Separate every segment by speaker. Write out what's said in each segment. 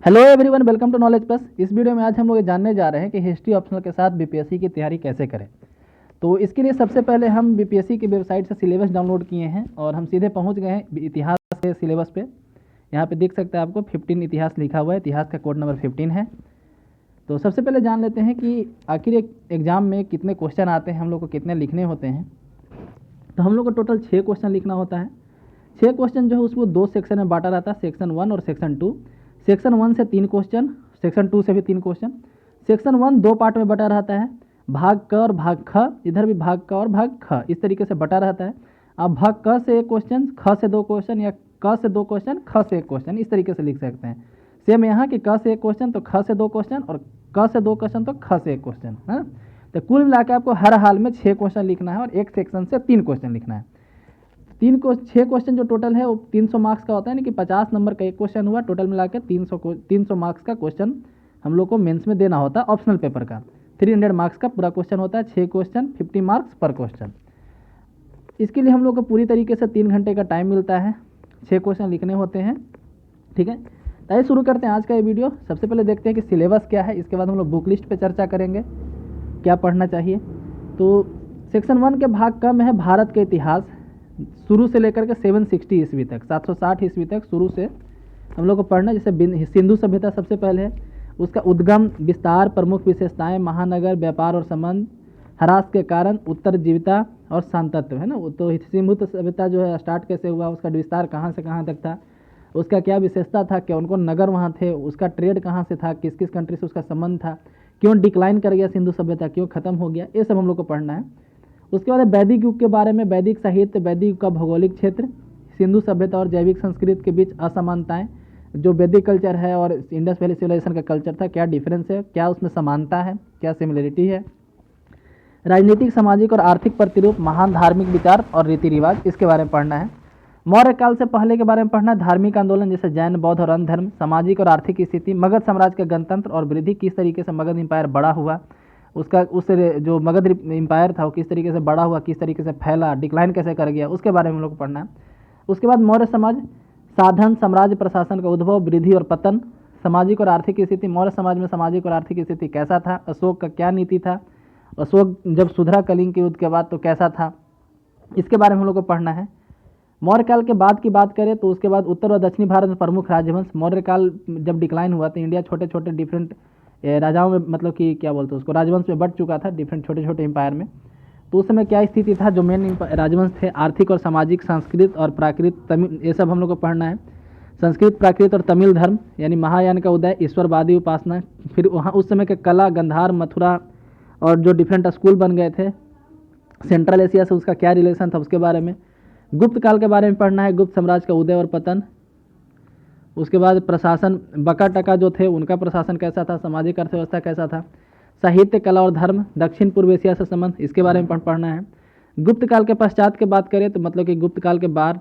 Speaker 1: Hello everyone, welcome to knowledge plus. इस video में आज हम लोग ये जानने जा रहे हैं कि हिस्ट्री ऑप्शनल के साथ बीपीएससी की तैयारी कैसे करें। तो इसके लिए सबसे पहले हम बीपीएससी की वेबसाइट से सिलेबस डाउनलोड किए हैं और हम सीधे पहुंच गए हैं इतिहास के सिलेबस पे। यहाँ पे देख सकते हैं आपको 15 इतिहास लिखा हुआ है, इतिहास का कोड नंबर 15 है। तो सबसे पहले जान लेते हैं कि आखिर एक एग्ज़ाम में कितने क्वेश्चन आते हैं, हम लोग को कितने लिखने होते हैं। तो हम लोग को टोटल 6 क्वेश्चन लिखना होता है। 6 क्वेश्चन जो है उसको 2 सेक्शन में बांटा रहता है, सेक्शन 1 और सेक्शन 2। सेक्शन 1 से 3 क्वेश्चन, सेक्शन 2 से भी 3 क्वेश्चन। सेक्शन 1 2 पार्ट में बटा रहता है, भाग क और भाग ख। इधर भी भाग क और भाग ख इस तरीके से बटा रहता है। आप भाग क से 1 क्वेश्चन, ख से 2 क्वेश्चन या क से 2 क्वेश्चन, ख से 1 क्वेश्चन इस तरीके से लिख सकते हैं। सेम यहाँ कि क से 1 क्वेश्चन तो ख से 2 क्वेश्चन और क से 2 क्वेश्चन तो ख से 1 क्वेश्चन है। तो कुल मिलाकर आपको हर हाल में 6 क्वेश्चन लिखना है और एक सेक्शन से 3 क्वेश्चन लिखना है। 6 क्वेश्चन जो टोटल है वो 300 मार्क्स का होता है, यानी कि 50 नंबर का एक क्वेश्चन हुआ। टोटल मिलाकर 300 मार्क्स का क्वेश्चन हम लोग को मेंस में देना होता है। ऑप्शनल पेपर का 300 मार्क्स का पूरा क्वेश्चन होता है। 6 क्वेश्चन 50 मार्क्स पर क्वेश्चन। इसके लिए हम लोग को पूरी तरीके से 3 घंटे का टाइम मिलता है। 6 क्वेश्चन लिखने होते हैं, ठीक है। तो शुरू करते हैं आज का ये वीडियो। सबसे पहले देखते हैं कि सिलेबस क्या है, इसके बाद हम लोग बुक लिस्ट पर चर्चा करेंगे क्या पढ़ना चाहिए। तो सेक्शन 1 के भाग क में है भारत के इतिहास, शुरू से लेकर के 760 ईस्वी तक, 760 ईस्वी तक शुरू से हम लोग को पढ़ना। जैसे सिंधु सभ्यता सबसे पहले है, उसका उद्गम, विस्तार, प्रमुख विशेषताएं, महानगर, व्यापार और संबंध, ह्रास के कारण, उत्तरजीविता और शांतत्व, है ना। तो सिंधु सभ्यता जो है स्टार्ट कैसे हुआ, उसका विस्तार कहाँ से कहाँ तक था, उसका क्या विशेषता था, क्या उनको नगर वहाँ थे, उसका ट्रेड कहाँ से था, किस किस कंट्री से उसका संबंध था, क्यों डिक्लाइन कर गया सिंधु सभ्यता, क्यों खत्म हो गया, ये सब हम लोग को पढ़ना है। उसके बाद वैदिक युग के बारे में, वैदिक साहित्य, वैदिक युग का भौगोलिक क्षेत्र, सिंधु सभ्यता और जैविक संस्कृति के बीच असमानताएं, जो वैदिक कल्चर है और इंडस वैली सिविलाइजेशन का कल्चर था, क्या डिफरेंस है, क्या उसमें समानता है, क्या सिमिलरिटी है। राजनीतिक, सामाजिक और आर्थिक प्रतिरूप, महान धार्मिक विचार और रीति रिवाज, इसके बारे में पढ़ना है। मौर्य काल से पहले के बारे में पढ़ना है। धार्मिक आंदोलन जैसे जैन, बौद्ध और अन्य धर्म, सामाजिक और आर्थिक स्थिति, मगध साम्राज्य का गणतंत्र और वृद्धि, किस तरीके से मगध एम्पायर बड़ा हुआ, उसका उससे जो मगध एम्पायर था वो किस तरीके से बड़ा हुआ, किस तरीके से फैला, डिक्लाइन कैसे कर गया, उसके बारे में हम लोग को पढ़ना है। उसके बाद मौर्य समाज, साधन, साम्राज्य प्रशासन का उद्भव, वृद्धि और पतन, सामाजिक और आर्थिक स्थिति, मौर्य समाज में सामाजिक और आर्थिक स्थिति कैसा था, अशोक का क्या नीति था, अशोक जब सुधरा कलिंग के युद्ध के बाद तो कैसा था, इसके बारे में हम लोग को पढ़ना है। मौर्य काल के बाद की बात करें तो उसके बाद उत्तर और दक्षिणी भारत में प्रमुख राजवंश, मौर्य काल जब डिक्लाइन हुआ तो इंडिया छोटे छोटे डिफरेंट राजाओं में, मतलब कि क्या बोलते हैं उसको, राजवंश में बट चुका था, डिफरेंट छोटे छोटे एम्पायर में। तो उस समय क्या स्थिति था, जो मेन राजवंश थे, आर्थिक और सामाजिक, संस्कृत और प्राकृत, तमिल, ये सब हम लोग को पढ़ना है। संस्कृत, प्राकृत और तमिल धर्म, यानी महायान का उदय, ईश्वरवादी उपासना, फिर वहाँ उस समय के कला, गंधार, मथुरा और जो डिफरेंट स्कूल बन गए थे सेंट्रल एशिया से, उसका क्या रिलेशन था उसके बारे में। गुप्त काल के बारे में पढ़ना है, गुप्त साम्राज्य का उदय और पतन। उसके बाद प्रशासन, बका टका जो थे उनका प्रशासन कैसा था, सामाजिक अर्थव्यवस्था कैसा था। साहित्य, कला और धर्म, दक्षिण पूर्व एशिया से संबंध, इसके बारे में पढ़ना है। गुप्त काल के पश्चात की बात करें तो मतलब कि गुप्त काल के बाद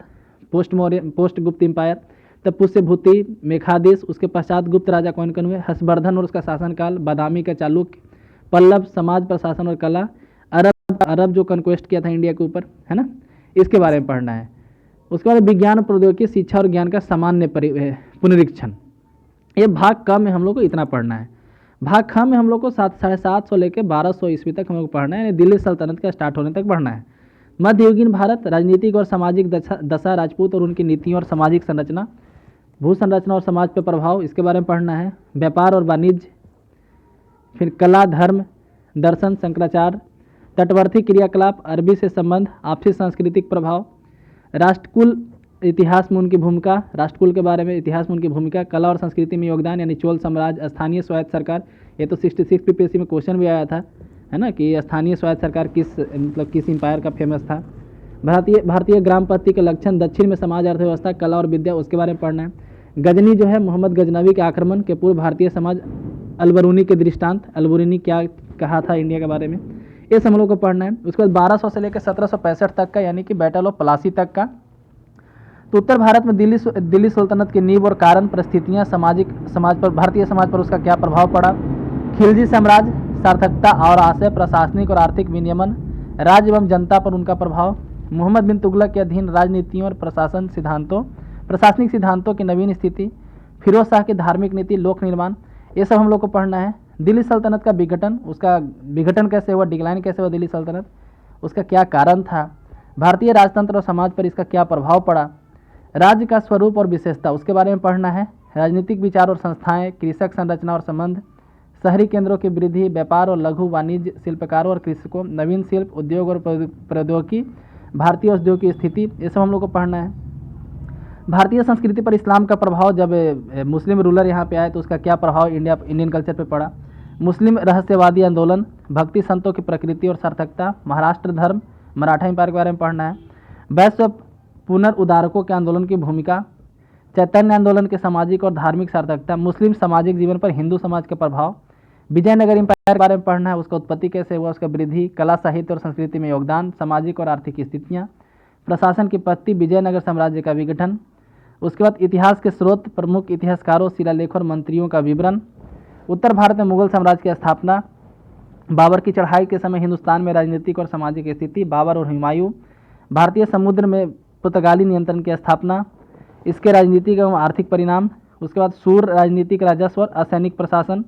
Speaker 1: पोस्ट गुप्त एम्पायर, तब पुष्यभूति, मेघादेश, उसके पश्चात गुप्त राजा कौन कौन हुए, हर्षवर्धन और उसका शासनकाल, बादामी का चालुक्य, पल्लव, समाज, प्रशासन और कला, अरब जो कन्क्वेस्ट किया था इंडिया के ऊपर, है ना, इसके बारे में पढ़ना है। उसके बाद विज्ञान, प्रौद्योगिकी, शिक्षा और ज्ञान का सामान्य पुनरीक्षण। ये भाग क में हम लोग को इतना पढ़ना है। भाग ख में हम लोग को 750 लेकर 1200 ईस्वी तक हम लोग को पढ़ना है, यानी दिल्ली सल्तनत का स्टार्ट होने तक पढ़ना है। मध्ययुगीन भारत, राजनीतिक और सामाजिक दशा, राजपूत और उनकी नीतियों और सामाजिक संरचना, भू संरचना और समाज पर प्रभाव, इसके बारे में पढ़ना है। व्यापार और वाणिज्य, फिर कला, धर्म, दर्शन, शंकराचार्य, तटवर्ती क्रियाकलाप, अरबी से संबंध, आपसी सांस्कृतिक प्रभाव, राष्ट्रकुल, इतिहास में उनकी भूमिका, राष्ट्रकुल के बारे में, इतिहास में उनकी भूमिका, कला और संस्कृति में योगदान, यानी चोल साम्राज्य, स्थानीय स्वायत्त सरकार, ये तो 66 पीपीएससी में क्वेश्चन भी आया था, है ना, कि स्थानीय स्वायत्त सरकार किस एम्पायर का फेमस था। भारतीय ग्रामपति के लक्षण, दक्षिण में समाज, अर्थव्यवस्था, कला और विद्या, उसके बारे में पढ़ना है। गजनी जो है, मोहम्मद गजनवी के आक्रमण के पूर्व भारतीय समाज, अलबरूनी के दृष्टांत, अलबरूनी क्या कहा था इंडिया के बारे में, ये सब हम लोग को पढ़ना है। उसके बाद 1200 से लेकर 1765 तक का, यानी कि बैटल ऑफ प्लासी तक का। तो उत्तर भारत में दिल्ली सुल्तनत की नींव और कारण, परिस्थितियाँ, समाज पर, भारतीय समाज पर उसका क्या प्रभाव पड़ा। खिलजी साम्राज्य, सार्थकता और आशय, प्रशासनिक और आर्थिक विनियमन, राज्य एवं जनता पर उनका प्रभाव। मोहम्मद बिन तुगलक के अधीन राजनीतियों और प्रशासनिक सिद्धांतों की नवीन स्थिति। फिरोज शाह की धार्मिक नीति, लोक निर्माण, ये सब हम लोग को पढ़ना है। दिल्ली सल्तनत का विघटन, उसका विघटन कैसे हुआ, डिक्लाइन कैसे हुआ दिल्ली सल्तनत, उसका क्या कारण था, भारतीय राजतंत्र और समाज पर इसका क्या प्रभाव पड़ा, राज्य का स्वरूप और विशेषता, उसके बारे में पढ़ना है। राजनीतिक विचार और संस्थाएं, कृषक संरचना और संबंध, शहरी केंद्रों की वृद्धि, व्यापार और लघु वाणिज्य, शिल्पकारों और कृषकों, नवीन शिल्प, उद्योग और प्रौद्योगिकी, भारतीय उद्योग की स्थिति, ये सब हम लोग को पढ़ना है। भारतीय संस्कृति पर इस्लाम का प्रभाव, जब मुस्लिम रूलर यहाँ पे आए तो उसका क्या प्रभाव इंडियन कल्चर पे पड़ा, मुस्लिम रहस्यवादी आंदोलन, भक्ति संतों की प्रकृति और सार्थकता, महाराष्ट्र धर्म, मराठा एम्पायर के बारे में पढ़ना है। वैश्व पुनर्उदारकों के आंदोलन की भूमिका, चैतन्य आंदोलन के सामाजिक और धार्मिक सार्थकता, मुस्लिम सामाजिक जीवन पर हिंदू समाज के प्रभाव, विजयनगर एम्पायर के बारे में पढ़ना है, उसका उत्पत्ति कैसे हुआ, उसका वृद्धि, कला साहित्य और संस्कृति में योगदान, सामाजिक और आर्थिक स्थितियाँ, प्रशासन की पत्ती, विजयनगर साम्राज्य का विघटन, उसके बाद इतिहास के स्रोत, प्रमुख इतिहासकारों, शिलालेखों और मंत्रियों का विवरण, उत्तर भारत में मुगल साम्राज्य की स्थापना, बाबर की चढ़ाई के समय हिंदुस्तान में राजनीतिक और सामाजिक स्थिति, बाबर और हुमायूं, भारतीय समुद्र में पुर्तगाली नियंत्रण की स्थापना, इसके राजनीतिक एवं आर्थिक परिणाम, उसके बाद सूर, राजनीतिक राजस्व और असैनिक प्रशासन,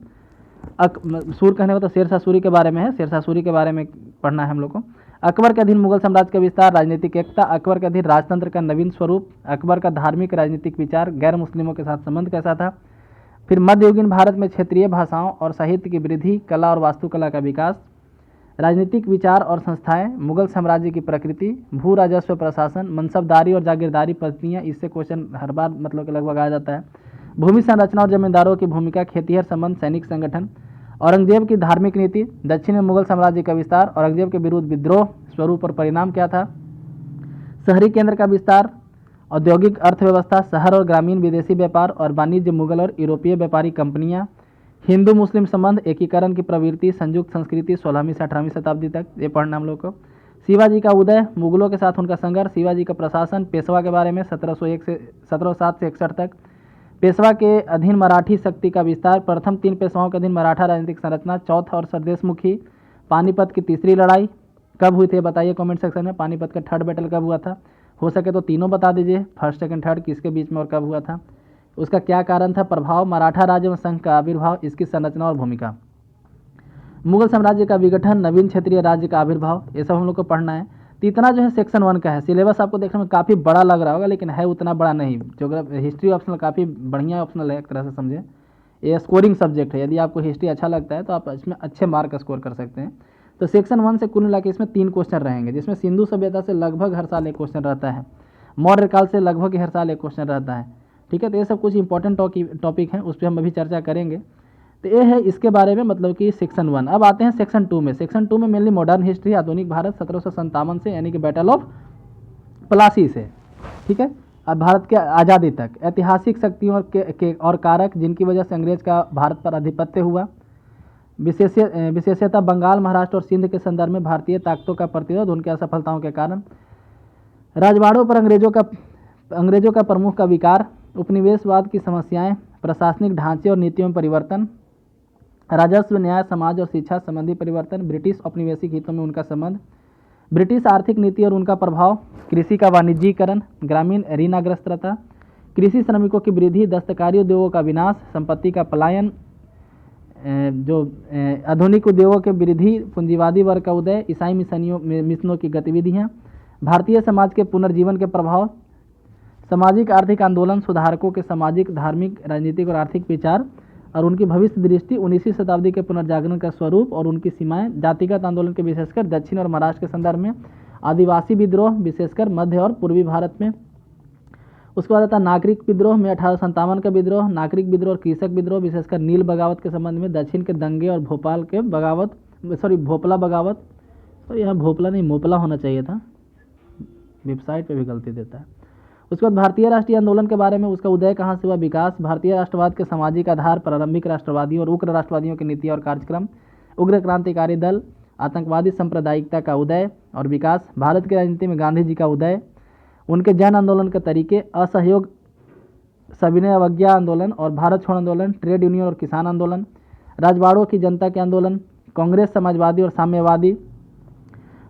Speaker 1: सूर कहने को तो शेरशाह सूरी के बारे में है, शेरशाह सूरी के बारे में पढ़ना है हम लोग को। अकबर के अधीन मुगल साम्राज्य का विस्तार, राजनीतिक एकता, अकबर के अधीन राजतंत्र का नवीन स्वरूप, अकबर का धार्मिक राजनीतिक विचार, गैर मुस्लिमों के साथ संबंध कैसा था, फिर मध्ययुगीन भारत में क्षेत्रीय भाषाओं और साहित्य की वृद्धि, कला और वास्तुकला का विकास, राजनीतिक विचार और संस्थाएं, मुगल साम्राज्य की प्रकृति, भू राजस्व प्रशासन, मनसबदारी और जागीरदारी पद्धतियाँ, इससे क्वेश्चन हर बार मतलब कि लगभग आ जाता है, भूमि संरचना और जमींदारों की भूमिका, खेतीहर संबंध, सैनिक संगठन, औरंगजेब की धार्मिक नीति, दक्षिण में मुगल साम्राज्य का विस्तार, औरंगजेब के विरुद्ध विद्रोह, स्वरूप और परिणाम क्या था, शहरी केंद्र का विस्तार, औद्योगिक अर्थव्यवस्था, शहर और ग्रामीण विदेशी व्यापार और वाणिज्य, मुगल और यूरोपीय व्यापारी कंपनियां, हिंदू मुस्लिम संबंध, एकीकरण की प्रवृत्ति, संयुक्त संस्कृति 16वीं से 18वीं शताब्दी तक, ये पढ़ना हम लोग को। शिवाजी का उदय, मुगलों के साथ उनका संघर्ष, शिवाजी का प्रशासन, पेशवा के बारे में 1707 से 61 तक, पेशवा के अधीन मराठी शक्ति का विस्तार, प्रथम 3 पेशवाओं के अधीन मराठा राजनीतिक संरचना, चौथा और सरदेशमुखी, पानीपत की तीसरी लड़ाई कब हुई थी बताइए कमेंट सेक्शन में, पानीपत का थर्ड बैटल कब हुआ था, हो सके तो तीनों बता दीजिए, फर्स्ट सेकंड थर्ड किसके बीच में और कब हुआ था, उसका क्या कारण था, प्रभाव, मराठा राज्य में संघ का आविर्भाव, इसकी संरचना और भूमिका, मुगल साम्राज्य का विघटन, नवीन क्षेत्रीय राज्य का आविर्भाव, ये सब हम लोग को पढ़ना है। तो इतना जो है सेक्शन 1 का है। सिलेबस आपको देखने में काफ़ी बड़ा लग रहा होगा, लेकिन है उतना बड़ा नहीं। ज्योग्राफी हिस्ट्री ऑप्शनल काफ़ी बढ़िया ऑप्शनल है, एक तरह से समझे, ये स्कोरिंग सब्जेक्ट है। यदि आपको हिस्ट्री अच्छा लगता है तो आप इसमें अच्छे मार्क स्कोर कर सकते हैं। तो सेक्शन 1 से कुल मिला के इसमें 3 क्वेश्चन रहेंगे, जिसमें सिंधु सभ्यता से लगभग हर साल एक क्वेश्चन रहता है, मौर्य काल से लगभग हर साल एक क्वेश्चन रहता है। ठीक है, तो ये सब कुछ इंपॉर्टेंट टॉपिक हैं, उस पर हम अभी चर्चा करेंगे। तो ये है इसके बारे में, मतलब कि सेक्शन 1। अब आते हैं सेक्शन 2 में। सेक्शन 2 में मेनली मॉडर्न हिस्ट्री, आधुनिक भारत 1757 से, यानी कि बैटल ऑफ प्लासी से, ठीक है, अब भारत के आज़ादी तक, ऐतिहासिक शक्तियों और कारक जिनकी वजह से अंग्रेज का भारत पर आधिपत्य हुआ, विशेषतः बंगाल, महाराष्ट्र और सिंध के संदर्भ में भारतीय ताकतों का प्रतिरोध, उनकी असफलताओं के कारण, राजवाड़ों पर अंग्रेजों का प्रमुख का विकार, उपनिवेशवाद की समस्याएं, प्रशासनिक ढांचे और नीतियों में परिवर्तन, राजस्व, न्याय, समाज और शिक्षा संबंधी परिवर्तन, ब्रिटिश औपनिवेशिक हितों में उनका संबंध, ब्रिटिश आर्थिक नीति और उनका प्रभाव, कृषि का वाणिज्यीकरण, ग्रामीण ऋणाग्रस्तता, कृषि श्रमिकों की वृद्धि, दस्तकारी उद्योगों का विनाश, संपत्ति का पलायन, जो आधुनिक उद्योगों के वृद्धि, पूंजीवादी वर्ग का उदय, ईसाई मिशनों की गतिविधियाँ, भारतीय समाज के पुनर्जीवन के प्रभाव, सामाजिक आर्थिक आंदोलन, सुधारकों के सामाजिक, धार्मिक, राजनीतिक और आर्थिक विचार और उनकी भविष्य दृष्टि, 19वीं शताब्दी के पुनर्जागरण का स्वरूप और उनकी सीमाएं, जातिगत आंदोलन के विशेषकर दक्षिण और महाराष्ट्र के संदर्भ में, आदिवासी विद्रोह विशेषकर मध्य और पूर्वी भारत में, उसके बाद आता नागरिक विद्रोह में 1857 का विद्रोह, नागरिक विद्रोह और कृषक विद्रोह विशेषकर नील बगावत के संबंध में, दक्षिण के दंगे और भोपाल के भोपला बगावत, तो यहाँ भोपला नहीं मोपला होना चाहिए था, वेबसाइट पे भी गलती देता है। उसके बाद भारतीय राष्ट्रीय आंदोलन के बारे में, उसका उदय कहाँ से हुआ, विकास, भारतीय राष्ट्रवाद के सामाजिक आधार, प्रारंभिक राष्ट्रवादियों और उग्र राष्ट्रवादियों की नीति और कार्यक्रम, उग्र क्रांतिकारी दल, आतंकवादी सांप्रदायिकता का उदय और विकास, भारत की राजनीति में गांधी जी का उदय, उनके जन आंदोलन के तरीके, असहयोग, सविनय अवज्ञा आंदोलन और भारत छोड़ आंदोलन, ट्रेड यूनियन और किसान आंदोलन, राजवाड़ों की जनता के आंदोलन, कांग्रेस, समाजवादी और साम्यवादी,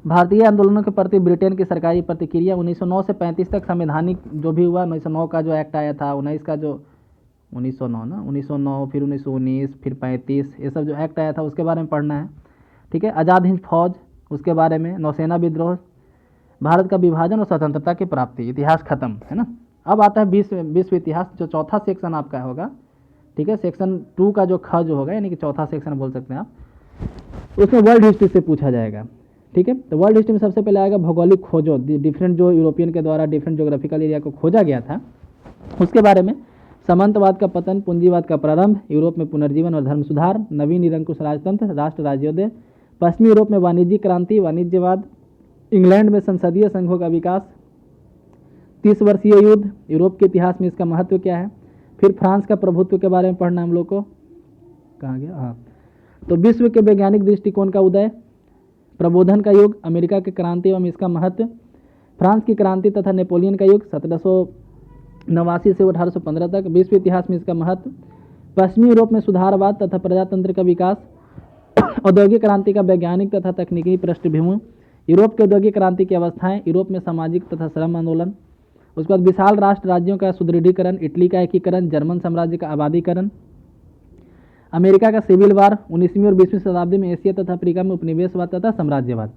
Speaker 1: भारतीय आंदोलनों के प्रति ब्रिटेन की सरकारी प्रतिक्रिया, 1909 से 35 तक संवैधानिक जो भी हुआ, 1909 का जो एक्ट आया था, 19 का जो 1909 ना, 1909 फिर 1919 फिर 35, ये सब जो एक्ट आया था उसके बारे में पढ़ना है। ठीक है, आज़ाद हिंद फौज उसके बारे में, नौसेना विद्रोह, भारत का विभाजन और स्वतंत्रता की प्राप्ति, इतिहास खत्म है ना। अब आता है विश्व इतिहास, जो चौथा सेक्शन आपका होगा। ठीक है, सेक्शन 2 का जो ख जो होगा, यानी कि चौथा सेक्शन बोल सकते हैं आप, उसमें वर्ल्ड हिस्ट्री से पूछा जाएगा। ठीक है, तो वर्ल्ड हिस्ट्री में सबसे पहले आएगा भौगोलिक खोजों, डिफरेंट जो यूरोपियन के द्वारा डिफरेंट ज्योग्राफिकल एरिया को खोजा गया था उसके बारे में, सामंतवाद का पतन, पूंजीवाद का प्रारंभ, यूरोप में पुनर्जीवन और धर्म सुधार, नवीन निरंकुश राजतंत्र, राष्ट्र राज्योदय, पश्चिमी यूरोप में वाणिज्यिक क्रांति, वाणिज्यवाद, इंग्लैंड में संसदीय संघों का विकास, 30 वर्षीय युद्ध, यूरोप के इतिहास में इसका महत्व क्या है। फिर फ्रांस का प्रभुत्व के बारे में पढ़ना हम लोग को, कहाँ गया, हाँ, तो विश्व के वैज्ञानिक दृष्टिकोण का उदय, प्रबोधन का युग, अमेरिका की क्रांति एवं इसका महत्व, फ्रांस की क्रांति तथा नेपोलियन का युग 1789 से 1815 तक, विश्व इतिहास में इसका महत्व, पश्चिमी यूरोप में सुधारवाद तथा प्रजातंत्र का विकास, औद्योगिक क्रांति का वैज्ञानिक तथा तकनीकी पृष्ठभूमि, यूरोप के औद्योगिक क्रांति की अवस्थाएं, यूरोप में सामाजिक तथा श्रम आंदोलन, उसके बाद विशाल राष्ट्र राज्यों का सुदृढ़ीकरण, इटली का एकीकरण, जर्मन साम्राज्य का आबादीकरण, अमेरिका का सिविल वार, 19वीं और 20वीं शताब्दी में एशिया तथा अफ्रीका में उपनिवेशवाद तथा साम्राज्यवाद,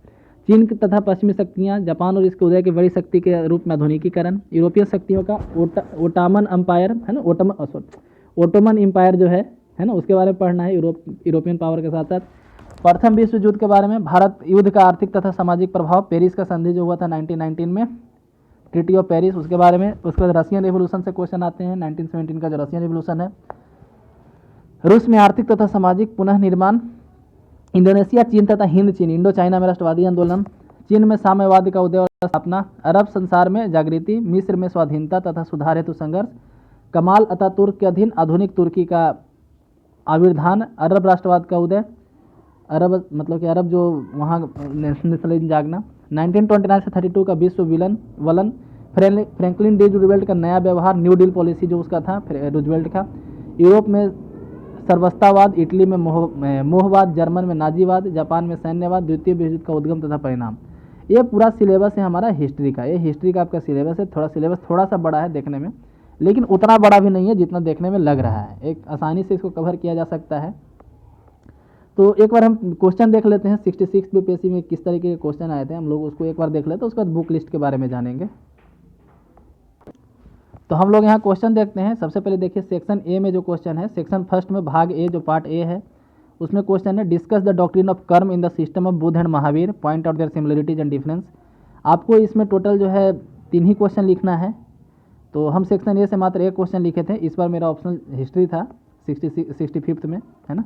Speaker 1: चीन तथा पश्चिमी शक्तियां, जापान और इसके उदय की बड़ी शक्ति के रूप में आधुनिकीकरण, यूरोपीय शक्तियों का ओटोमन एम्पायर है ना, ओटोमन एम्पायर जो है ना, उसके बारे में पढ़ना है, यूरोपियन पावर के साथ साथ। प्रथम विश्व युद्ध के बारे में, भारत युद्ध का आर्थिक तथा सामाजिक प्रभाव, पेरिस का संधि जो हुआ था 1919 में, ट्रीटी ऑफ पेरिस, उसके बारे में। उसके बाद रशियन रेवोल्यूशन से क्वेश्चन आते हैं, 1917 का जो रशियन रेवोल्यूशन है, रूस में आर्थिक तथा सामाजिक पुनः निर्माण, इंडोनेशिया, चीन तथा हिंद चीन, इंडो चाइना में राष्ट्रवादी आंदोलन, चीन में साम्यवाद का उदय और स्थापना, अरब संसार में जागृति, मिस्र में स्वाधीनता तथा सुधार हेतु संघर्ष, कमाल अतातुर्क के अधीन आधुनिक तुर्की का आविर्भान, अरब राष्ट्रवाद का उदय, अरब मतलब कि अरब जो वहाँ नेशनलिज्म जागना, 1929 से 32 का विश्व वलन, फ्रैंकलिन डी रूजवेल्ट का नया व्यवहार, न्यू डील पॉलिसी जो उसका था रूजवेल्ट का, यूरोप में सर्वस्तावाद, इटली में मोहवाद, जर्मन में नाजीवाद, जापान में सैन्यवाद, द्वितीय विश्व युद्ध का उद्गम तथा परिणाम। ये पूरा सिलेबस है हमारा हिस्ट्री का, ये हिस्ट्री का आपका सिलेबस है। सिलेबस थोड़ा सा बड़ा है देखने में, लेकिन उतना बड़ा भी नहीं है जितना देखने में लग रहा है, एक आसानी से इसको कवर किया जा सकता है। तो एक बार हम क्वेश्चन देख लेते हैं, 66 बीपीएससी में किस तरीके के क्वेश्चन आए थे, हम लोग उसको एक बार देख लेते हैं, उसके बाद बुक लिस्ट के बारे में जानेंगे। तो हम लोग यहाँ क्वेश्चन देखते हैं। सबसे पहले देखिए सेक्शन ए में जो क्वेश्चन है, सेक्शन फर्स्ट में भाग ए जो पार्ट ए है, उसमें क्वेश्चन है discuss the doctrine of karma in the system of Buddha and Mahavira, point out their similarities and difference. आपको इसमें टोटल जो है 3 ही क्वेश्चन लिखना है। तो हम सेक्शन ए से मात्र एक क्वेश्चन लिखे थे, इस बार मेरा ऑप्शनल हिस्ट्री था 65th में, है ना।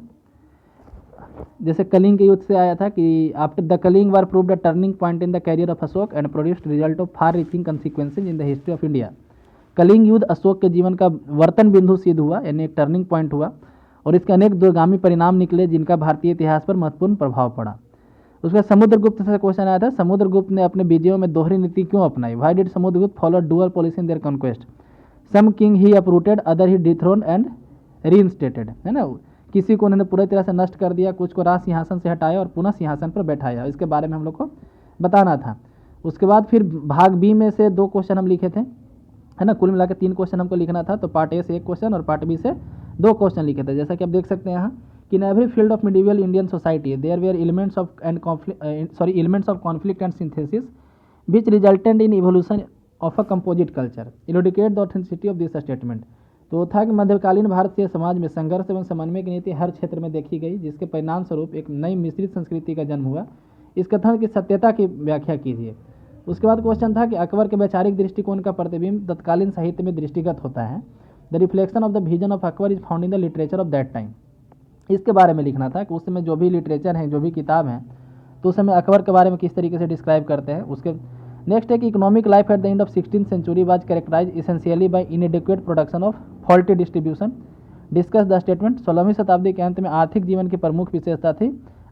Speaker 1: जैसे कलिंग के युद्ध से आया था कि after the Kalinga war proved a turning point in the career of Ashoka and produced result of far reaching consequences in the history of India. Kalinga युद्ध अशोक के जीवन का वर्तन बिंदु सिद्ध हुआ, यानी एक टर्निंग पॉइंट हुआ, और इसके अनेक दूरगामी परिणाम निकले जिनका भारतीय इतिहास पर महत्वपूर्ण प्रभाव पड़ा। उसके समुद्रगुप्त से क्वेश्चन आया था, समुद्रगुप्त ने अपने विजयों में दोहरी नीति क्यों अपनाई? Why did Samudragupta follow dual policy in their conquest? Some king he uprooted, other he dethrone and reinstated, है ना। किसी को उन्होंने पूरी तरह से नष्ट कर दिया, कुछ को राज सिंहासन से हटाया और पुनः सिंहासन पर बैठाया। इसके बारे में हम लोग को बताना था। उसके बाद फिर भाग बी में से 2 क्वेश्चन हम लिखे थे, है ना। कुल मिलाकर 3 क्वेश्चन हमको लिखना था। तो पार्ट ए से 1 क्वेश्चन और पार्ट बी से 2 क्वेश्चन लिखे थे। जैसा कि आप देख सकते हैं यहाँ कि in every field of medieval Indian society there were elements of conflict and synthesis which resulted in evolution of a composite culture, elucidate the authenticity of this statement. तो था कि मध्यकालीन भारतीय समाज में संघर्ष एवं समन्वय की नीति हर क्षेत्र में देखी गई, जिसके परिणाम स्वरूप एक नई मिश्रित संस्कृति का जन्म हुआ। इस कथन की सत्यता की व्याख्या कीजिए। उसके बाद क्वेश्चन था कि अकबर के वैचारिक दृष्टिकोण का प्रतिबिंब तत्कालीन साहित्य में दृष्टिगत होता है। The reflection of the vision of Akbar is found in the literature of that time. इसके बारे में लिखना था कि उस समय जो भी लिटरेचर हैं, जो भी किताब हैं, तो उस समय अकबर के बारे में किस तरीके से डिस्क्राइब करते हैं। उसके नेक्स्ट है कि economic life at the end of 16th century was characterize essentially by inadequate production of faulty distribution. Discuss the statement. 16वीं शताब्दी के अंत में आर्थिक जीवन की प्रमुख विशेषता थी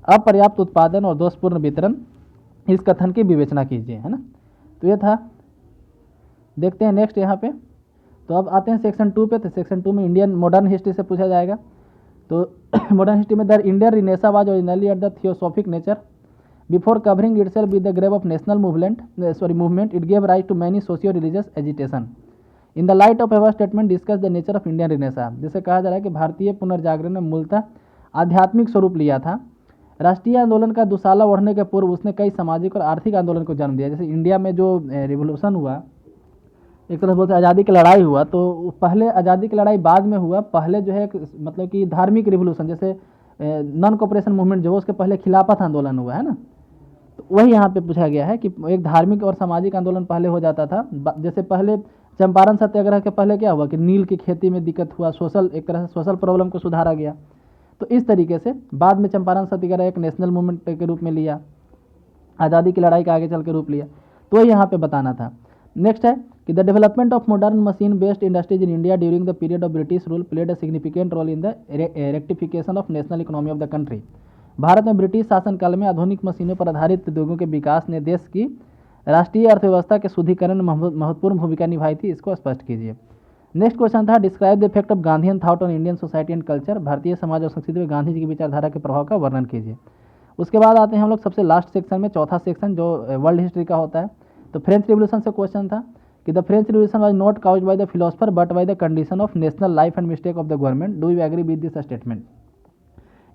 Speaker 1: अपर्याप्त उत्पादन और दोषपूर्ण वितरण। इस कथन की विवेचना कीजिए, है ना। तो ये था। देखते हैं नेक्स्ट यहाँ पे। तो अब आते हैं सेक्शन 2 पे। तो सेक्शन 2 में इंडियन मॉडर्न हिस्ट्री से पूछा जाएगा। तो मॉडर्न हिस्ट्री में the Indian renaissance was originally at the theosophic nature before covering itself with the grave of national movement, it gave rise to many socio religious agitation. In the light of ever statement discuss the nature of Indian renaissance, जिसे कहा जा रहा है कि भारतीय पुनर्जागरण ने मूलतः आध्यात्मिक स्वरूप लिया था। राष्ट्रीय आंदोलन का दुसाला ओढ़ने के पूर्व उसने कई सामाजिक और आर्थिक आंदोलन को जन्म दिया। जैसे इंडिया में जो रिवोल्यूशन हुआ, एक तरह से बोलते आज़ादी की लड़ाई हुआ, तो पहले आज़ादी की लड़ाई बाद में हुआ, पहले जो है मतलब कि धार्मिक रिवोल्यूशन, जैसे नॉन कॉपरेशन मूवमेंट जो उसके पहले खिलाफत आंदोलन हुआ है ना, तो वही यहाँ पे पूछा गया है कि एक धार्मिक और सामाजिक आंदोलन पहले हो जाता था। जैसे पहले चंपारण सत्याग्रह के पहले क्या हुआ कि नील की खेती में दिक्कत हुआ, सोशल एक तरह से सोशल प्रॉब्लम को सुधारा गया। तो इस तरीके से बाद में चंपारण सत्याग्रह एक नेशनल मूवमेंट के रूप में लिया, आज़ादी की लड़ाई का आगे चल के रूप लिया, तो वही यहाँ पे बताना था। नेक्स्ट है कि the development of modern machine based industries in India during the period of British rule played a significant role in the rectification of national economy of the country. Bharat में ब्रिटिश शासनकाल में आधुनिक मशीनों पर आधारित उद्योगों के विकास ने देश की राष्ट्रीय अर्थव्यवस्था के शुद्धिकरण में महत्वपूर्ण भूमिका निभाई थी। इसको स्पष्ट कीजिए। नेक्स्ट क्वेश्चन था describe the effect of Gandhian thought on Indian society and culture, Bharatiya Samaj और संस्कृति में गांधी जी की विचारधारा के प्रभाव का वर्णन कीजिए। उसके बाद आते हैं हम लोग सबसे लास्ट सेक्शन में, चौथा सेक्शन जो वर्ल्ड हिस्ट्री का होता है। तो फ्रेंच रिवोल्यूशन से क्वेश्चन था कि the French revolution was not caused by the philosopher but by the condition of national life and mistake of the government, do you agree with this statement.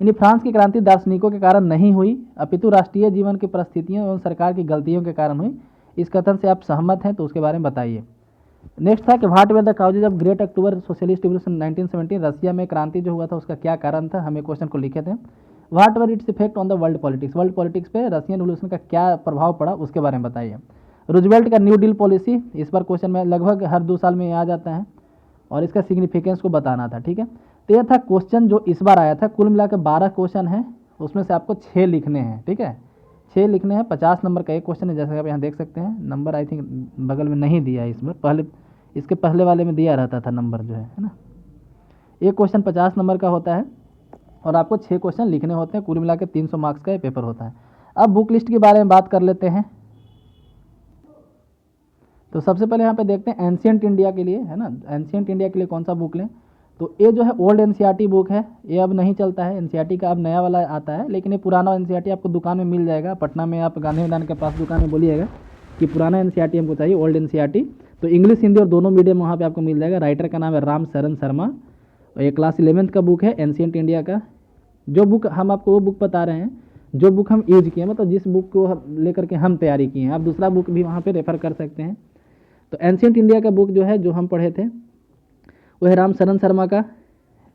Speaker 1: यानी France की क्रांति दार्शनिकों के कारण नहीं हुई, अपितु राष्ट्रीय जीवन की परिस्थितियों एवं सरकार की गलतियों के कारण हुई। इस कथन से आप सहमत हैं तो उसके बारे में बताइए। नेक्स्ट था कि what were the causes of great October socialist revolution 1917, रसिया में क्रांति जो हुआ था उसका क्या कारण था, हमें क्वेश्चन को लिखे थे। What were its effect on the world politics, world politics पे रशियन रिवोल्यूशन का क्या प्रभाव पड़ा उसके बारे में बताइए। रूजवेल्ट का न्यू डील पॉलिसी, इस बार क्वेश्चन में लगभग हर 2 साल में आ जाता है और इसका सिग्निफिकेंस को बताना था। ठीक है, तो यह था क्वेश्चन जो इस बार आया था। कुल मिलाकर 12 क्वेश्चन है, उसमें से आपको 6 लिखने हैं। ठीक है, 6 लिखने हैं। 50 नंबर का एक क्वेश्चन है, जैसे आप यहाँ देख सकते हैं। नंबर आई थिंक बगल में नहीं दिया है इसमें, पहले इसके पहले वाले में दिया रहता था नंबर जो है ना। एक क्वेश्चन 50 नंबर का होता है और आपको 6 क्वेश्चन लिखने होते हैं। कुल मिलाकर 300 मार्क्स का ये पेपर होता है। अब बुक लिस्ट के बारे में बात कर लेते हैं। तो सबसे पहले यहाँ पे देखते हैं एंशिएंट इंडिया के लिए, है ना, एंशिएंट इंडिया के लिए कौन सा बुक लें। तो ये जो है ओल्ड एनसीईआरटी बुक है, ये अब नहीं चलता है। एनसीईआरटी का अब नया वाला आता है, लेकिन ये पुराना एनसीईआरटी आपको दुकान में मिल जाएगा। पटना में आप गांधी मैदान के पास दुकान में बोलिएगा कि पुराना एनसीईआरटी हमको चाहिए, ओल्ड एनसीईआरटी। तो इंग्लिश हिंदी और दोनों मीडियम वहाँ पे आपको मिल जाएगा। राइटर का नाम है राम शरण शर्मा और ये क्लास 11th का बुक है एंशिएंट इंडिया का। जो बुक हम आपको वो बुक बता रहे हैं जो बुक हम यूज किए, मतलब जिस बुक को लेकर के हम तैयारी किए हैं। आप दूसरा बुक भी वहाँ पर रेफर कर सकते हैं। तो एंशिएंट इंडिया का बुक जो है जो हम पढ़े थे वो है राम शरण शर्मा का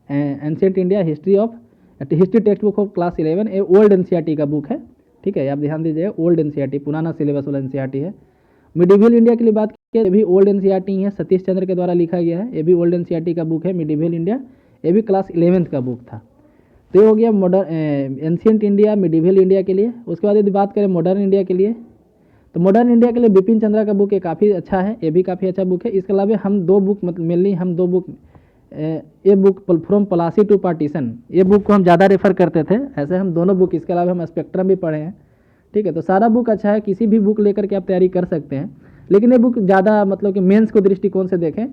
Speaker 1: ancient India history text book of class 11। ये ओल्ड एनसीईआरटी का बुक है। ठीक है, आप ध्यान दीजिएगा, ओल्ड एनसीईआरटी, पुराना सिलेबस वाला एनसीईआरटी है। मिडिवल इंडिया के लिए बात किया, ये भी ओल्ड एनसीईआरटी है, सतीश चंद्र के द्वारा लिखा गया है। ये भी ओल्ड एनसीईआरटी का बुक है, मिडिवल इंडिया। ये भी क्लास 11th का बुक था। तो ये हो गया modern ancient India, medieval India के लिए। उसके बाद यदि बात करें मॉडर्न इंडिया के लिए, तो मॉडर्न इंडिया के लिए बिपिन चंद्रा का बुक ये काफ़ी अच्छा है, ये भी काफ़ी अच्छा बुक है। इसके अलावा हम 2 बुक मतलब मेनली हम 2 बुक, ये book from policy to partition, ये बुक को हम ज़्यादा रेफर करते थे। ऐसे हम दोनों बुक, इसके अलावा हम स्पेक्ट्रम भी पढ़े हैं। ठीक है, तो सारा बुक अच्छा है, किसी भी बुक लेकर के आप तैयारी कर सकते हैं। लेकिन ये बुक ज़्यादा मतलब कि मेंस को दृष्टिकोण से देखें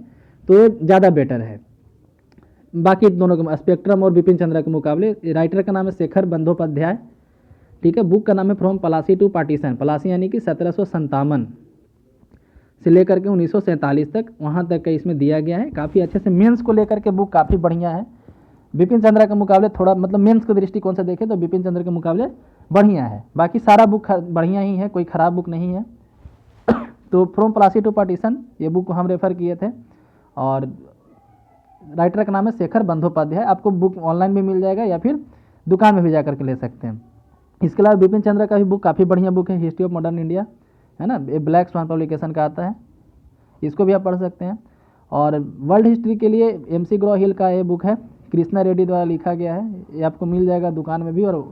Speaker 1: तो ये ज़्यादा बेटर है बाकी दोनों के, स्पेक्ट्रम और बिपिन चंद्रा के मुकाबले। राइटर का नाम है शेखर बंदोपाध्याय। ठीक है, बुक का नाम है from policy to partition. Policy यानी कि 1757 से लेकर के 1947 तक, वहाँ तक का इसमें दिया गया है। काफ़ी अच्छे से मेंस को लेकर के बुक काफ़ी बढ़िया है। बिपिन चंद्रा के मुकाबले थोड़ा मतलब मेंस के दृष्टिकोण से देखें तो बिपिन चंद्र के मुकाबले बढ़िया है। बाकी सारा बुक बढ़िया ही है, कोई ख़राब बुक नहीं है। तो फ्रॉम पॉलिसी टू पार्टीशन ये बुक हम रेफ़र किए थे और राइटर का नाम है शेखर बंदोपाध्याय। आपको बुक ऑनलाइन भी मिल जाएगा या फिर दुकान में भी जा करके ले सकते हैं। इसके अलावा बिपिन चंद्र का भी बुक काफ़ी बढ़िया बुक है, हिस्ट्री ऑफ मॉडर्न इंडिया, है ना, ये ब्लैक स्वान पब्लिकेशन का आता है, इसको भी आप पढ़ सकते हैं। और वर्ल्ड हिस्ट्री के लिए MC ग्रो हिल का ये बुक है, कृष्णा रेड्डी द्वारा लिखा गया है। ये आपको मिल जाएगा दुकान में भी और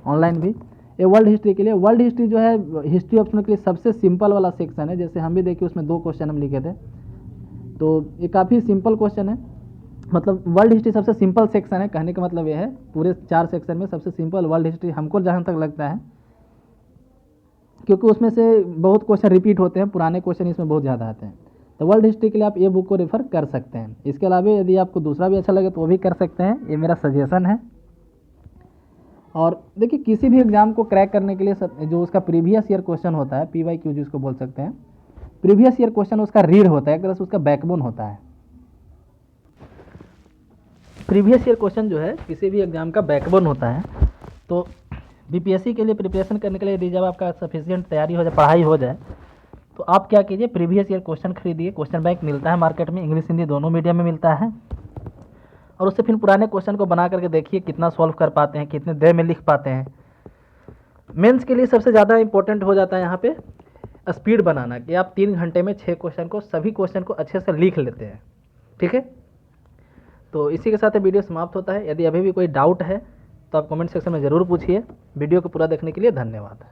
Speaker 1: ऑनलाइन भी। ये वर्ल्ड हिस्ट्री के लिए, वर्ल्ड हिस्ट्री जो है हिस्ट्री ऑप्शन के लिए सबसे सिंपल वाला सेक्शन है। जैसे हम भी देखिए उसमें 2 क्वेश्चन हम लिखे थे, तो ये काफ़ी सिंपल क्वेश्चन है। मतलब वर्ल्ड हिस्ट्री सबसे सिंपल सेक्शन है, कहने का मतलब ये है पूरे 4 सेक्शन में सबसे सिंपल वर्ल्ड हिस्ट्री हमको जहाँ तक लगता है, क्योंकि उसमें से बहुत क्वेश्चन रिपीट होते हैं, पुराने क्वेश्चन इसमें बहुत ज़्यादा आते हैं। तो वर्ल्ड हिस्ट्री के लिए आप ये बुक को रेफर कर सकते हैं। इसके अलावा यदि आपको दूसरा भी अच्छा लगे तो वो भी कर सकते हैं, ये मेरा सजेशन है। और देखिए किसी भी एग्ज़ाम को क्रैक करने के लिए जो उसका प्रीवियस ईयर क्वेश्चन होता है, PYQ जिसको बोल सकते हैं, प्रीवियस ईयर क्वेश्चन उसका रीढ़ होता है, एक तरह से उसका बैकबोन होता है। प्रीवियस ईयर क्वेश्चन जो है किसी भी एग्जाम का बैकबोन होता है। तो बीपीएससी के लिए प्रिपरेशन करने के लिए यदि जब आपका सफिशिएंट तैयारी हो जाए, पढ़ाई हो जाए, तो आप क्या कीजिए, प्रीवियस ईयर क्वेश्चन खरीदिए। क्वेश्चन बैंक मिलता है मार्केट में, इंग्लिश हिंदी दोनों मीडियम में मिलता है। और उससे फिर पुराने क्वेश्चन को बना करके देखिए कितना सॉल्व कर पाते हैं, कितने देर में लिख पाते हैं। मेंस के लिए सबसे ज़्यादा इंपॉर्टेंट हो जाता है यहाँ पे स्पीड बनाना, कि आप 3 घंटे में 6 क्वेश्चन को, सभी क्वेश्चन को अच्छे से लिख लेते हैं। ठीक है, तो इसी के साथ ये वीडियो समाप्त होता है। यदि अभी भी कोई डाउट है तो आप कमेंट सेक्शन में ज़रूर पूछिए। वीडियो को पूरा देखने के लिए धन्यवाद।